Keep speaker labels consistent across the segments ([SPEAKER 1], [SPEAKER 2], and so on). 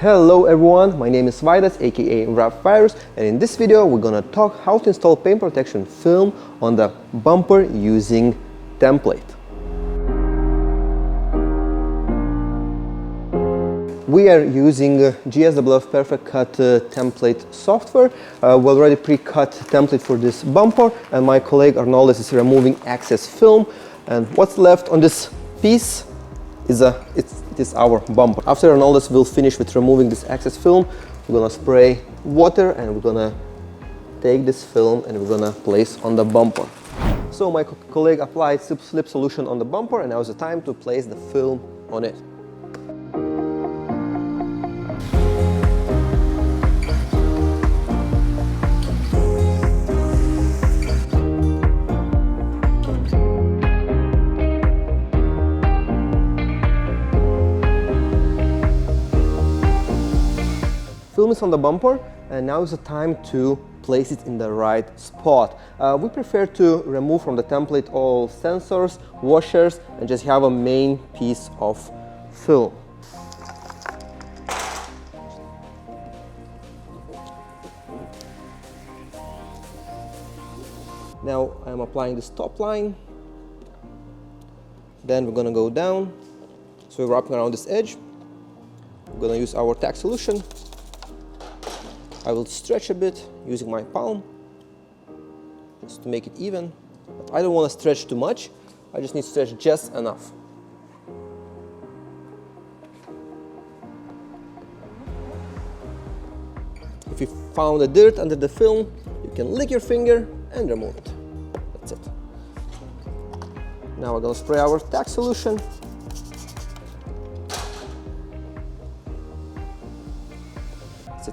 [SPEAKER 1] Hello everyone, my name is Vaidas, aka Rap Virus, and in this video we're gonna talk how to install paint protection film on the bumper using template. We are using GSWF Perfect Cut template software. We already pre-cut template for this bumper, and my colleague Arnold is removing excess film. And what's left on this piece is it is our bumper. After Arnold will finish with removing this excess film, we're gonna spray water and we're gonna take this film and we're gonna place on the bumper. So my colleague applied slip solution on the bumper, and now is the time to place the film on it. Film is on the bumper, and now is the time to place it in the right spot. We prefer to remove from the template all sensors, washers, and just have a main piece of film. Now I'm applying this top line, then we're gonna go down, so we're wrapping around this edge. We're gonna use our tack solution. I will stretch a bit using my palm just to make it even, but I don't want to stretch too much. I just need to stretch just enough. If you found a dirt under the film, you can lick your finger and remove it. That's it. Now we're going to spray our tack solution.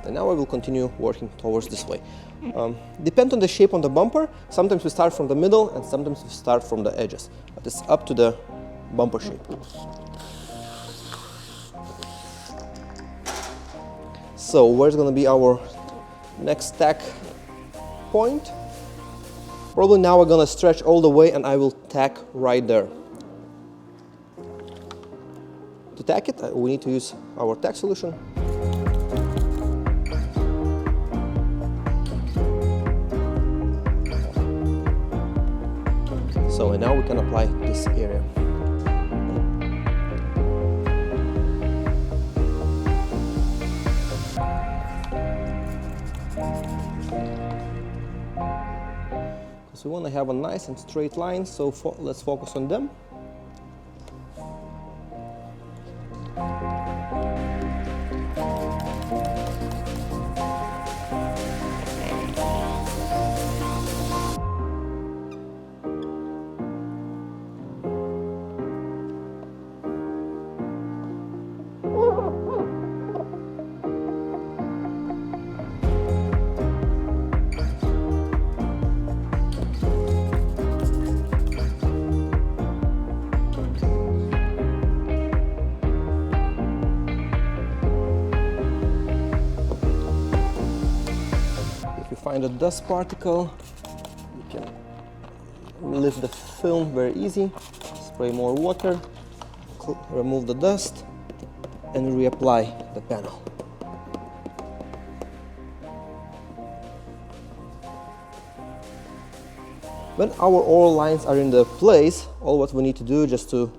[SPEAKER 1] And now I will continue working towards this way. Depend on the shape on the bumper. Sometimes we start from the middle and sometimes we start from the edges. But it's up to the bumper shape. So where's going to be our next tack point? Probably now we're going to stretch all the way and I will tack right there. To tack it, we need to use our tack solution. So and now we can apply this area. Because we want to have a nice and straight line, so let's focus on them. Find a dust particle, you can lift the film very easy, spray more water, remove the dust, and reapply the panel. When our all lines are in the place, all what we need to do is just to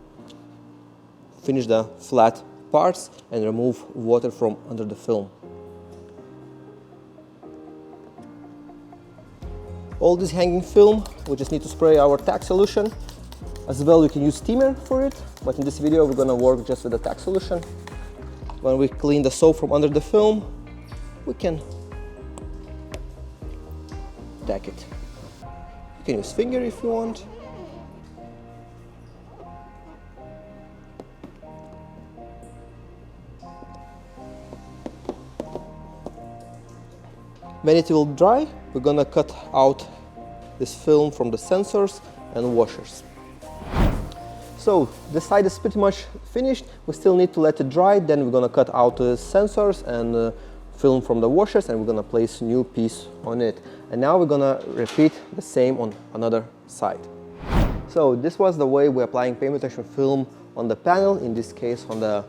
[SPEAKER 1] finish the flat parts and remove water from under the film. All this hanging film, we just need to spray our tack solution. As well, you can use steamer for it, but in this video we're gonna work just with the tack solution. When we clean the soap from under the film, we can tack it. You can use finger if you want. When it will dry, we're gonna cut out this film from the sensors and washers. So this side is pretty much finished. We still need to let it dry. Then we're gonna cut out the sensors and film from the washers, and we're gonna place a new piece on it. And now we're gonna repeat the same on another side. So this was the way we're applying paint protection film on the panel, in this case on the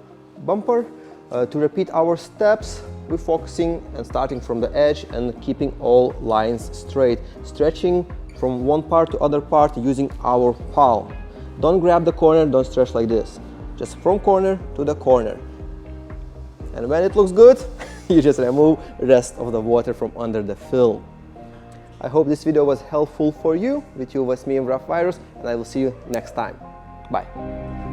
[SPEAKER 1] bumper. To repeat our steps, we're focusing and starting from the edge and keeping all lines straight, stretching from one part to other part using our palm. Don't grab the corner, don't stretch like this. Just from corner to the corner. And when it looks good, you just remove the rest of the water from under the film. I hope this video was helpful for you. With you was me, Rough Virus, and I will see you next time. Bye.